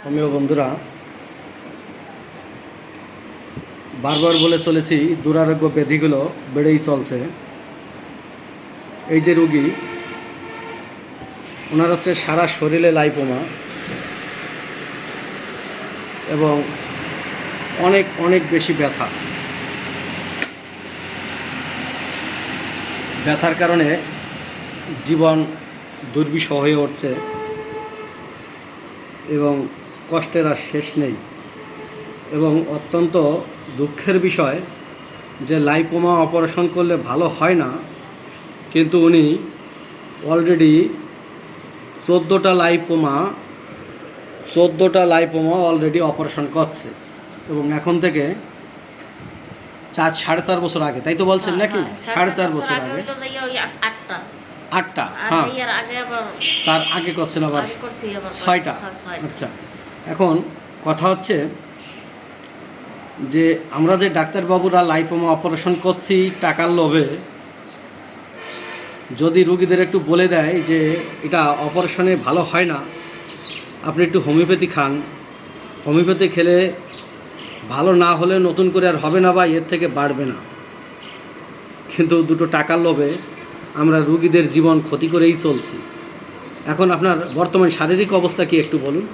আমিও বন্ধুরা বারবার বলে চলেছি দুরারোগ্য ব্যাধিগুলো বেড়েই চলছে। এই যে রুগী, ওনার হচ্ছে সারা শরীরে লাইপোমা এবং অনেক অনেক বেশি ব্যথার কারণে জীবন দুর্বিষহ হয়ে উঠছে এবং কষ্টের আর শেষ নেই। এবং অত্যন্ত দুঃখের বিষয় যে লাইপোমা অপারেশন করলে ভালো হয় না, কিন্তু উনি অলরেডি 14টা লাইপোমা অলরেডি অপারেশন করছে এবং এখন থেকে 4.5 বছর আগে, তাই তো বলছেন নাকি? 4.5 বছর আগে 8টা, হ্যাঁ, তার আগে করছেন আবার 6টা। আচ্ছা, এখন কথা হচ্ছে যে আমরা যে ডাক্তারবাবুরা লাইপোমা অপারেশন করছি টাকার লোভে, যদি রুগীদের একটু বলে দেয় যে এটা অপারেশনে ভালো হয় না, আপনি একটু হোমিওপ্যাথি খান, হোমিওপ্যাথি খেলে ভালো না হলে নতুন করে আর হবে না বা এর থেকে বাড়বে না, কিন্তু দুটো টাকার লোভে আমরা রুগীদের জীবন ক্ষতি করেই চলছি। এখন আপনার বর্তমান শারীরিক অবস্থা কি একটু বলুন।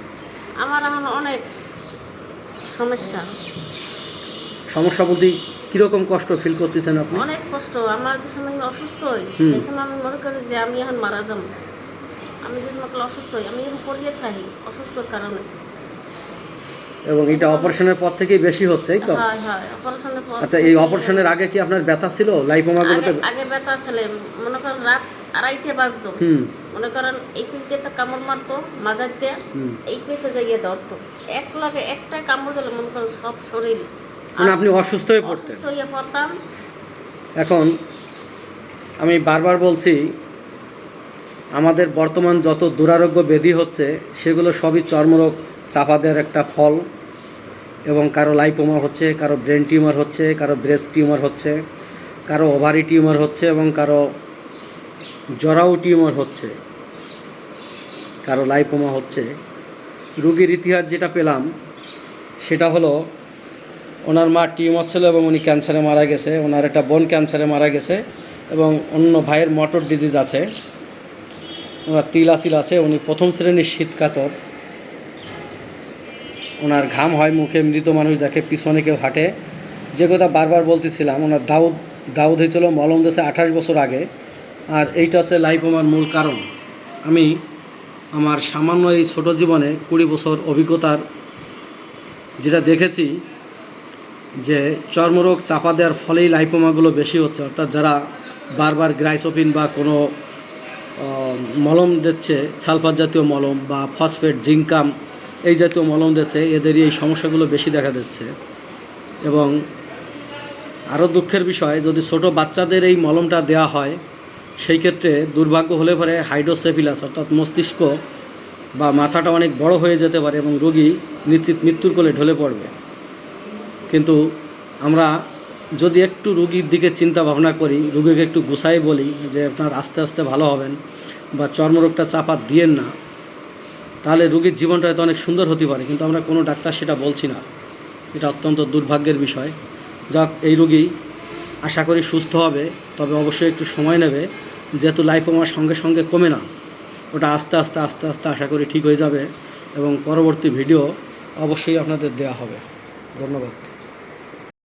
আমার এখন অনেক সমস্যা বলতে কীরকম কষ্ট ফিল করতেছেন আপনি? অনেক কষ্ট। আমার যে সময় আমি অসুস্থ হই, এই সময় আমি মনে করি যে আমি এখন মারা যাব। আমি যে সময় অসুস্থ হই, আমি এখন পড়িয়ে থাকি অসুস্থর কারণে। এবং এটা অপারেশনের পর থেকেই বেশি হচ্ছে, এই তো? হ্যাঁ, অপারেশনের পর। আচ্ছা, এই অপারেশনের আগে কি আপনার ব্যথা ছিল লাইপোমাগুলোতে? আগে ব্যথা ছিল, মনে করেন রাত 2:30 বাজতো, মনে করেন এই পিস দিয়ে একটা কামড় মারতো মাজার দিয়ে, এই পিসে জায়গায় ধরতো, এক লাগে একটা কামড় দিলে মনে করেন সব শরীর, মানে আপনি অসুস্থ হয়ে পড়তাম। এখন আমি বারবার বলছি, আমাদের বর্তমান যত দুরারোগ্য ব্যাধি হচ্ছে সেগুলো সবই চর্মরোগ চাপা দেওয়ার একটা ফল। এবং কারো লাইপোমা হচ্ছে, কারো ব্রেন টিউমার হচ্ছে, কারো ব্রেস্ট টিউমার হচ্ছে, কারো ওভারি টিউমার হচ্ছে এবং কারো জরায়ু টিউমার হচ্ছে, কারো লাইপোমা হচ্ছে। রোগীর ইতিহাস যেটা পেলাম সেটা হলো, ওনার মা টিউমার ছিল এবং উনি ক্যান্সারে মারা গেছে, ওনার একটা বোন ক্যান্সারে মারা গেছে এবং অন্য ভাইয়ের মটর ডিজিজ আছে, ওনার তিল আছে, উনি প্রথম শ্রেণীর শীতকাতর, ওনার ঘাম হয় মুখে, মৃত মানুষ দেখে, পিছনে কেউ হাঁটে। যে কথা বারবার বলতেছিলাম, ওনার দাউদ হয়েছিল মলম দেশে 28 বছর আগে। আর এইটা হচ্ছে লাইপোমার মূল কারণ। আমি আমার সামান্য এই ছোটো জীবনে 20 বছর অভিজ্ঞতার যেটা দেখেছি, যে চর্মরোগ চাপা দেওয়ার ফলেই লাইপোমাগুলো বেশি হচ্ছে। অর্থাৎ যারা বারবার গ্রাইসোপিন বা কোনো মলম দিচ্ছে, সালফার জাতীয় মলম বা ফসফেট, জিঙ্কাম এই জাতীয় মলম দিচ্ছে, এদেরই এই সমস্যাগুলো বেশি দেখা দিচ্ছে। এবং আরও দুঃখের বিষয়, যদি ছোট বাচ্চাদের এই মলমটা দেওয়া হয়, সেই ক্ষেত্রে দুর্ভাগ্য হলে পরে হাইড্রোসেফিলাস অর্থাৎ মস্তিষ্ক বা মাথাটা অনেক বড় হয়ে যেতে পারে এবং রোগী নিশ্চিত মৃত্যুর কোলে ঢলে পড়বে। কিন্তু আমরা যদি একটু রুগীর দিকে চিন্তা ভাবনা করি, রুগীকে একটু গুছাই বলি যে আপনার আস্তে আস্তে ভালো হবেন বা চর্মরোগটা চাপা দিয়েন না, তাহলে রুগীর জীবনটা হয়তো অনেক সুন্দর হতে পারে। কিন্তু আমরা কোনো ডাক্তার সেটা বলছি না, এটা অত্যন্ত দুর্ভাগ্যের বিষয়। যাক, এই রুগী আশা করি সুস্থ হবে, তবে অবশ্যই একটু সময় নেবে, যেহেতু লাইপোমার সঙ্গে সঙ্গে কমে না, ওটা আস্তে আস্তে আশা করি ঠিক হয়ে যাবে এবং পরবর্তী ভিডিও অবশ্যই আপনাদের দেওয়া হবে। ধন্যবাদ।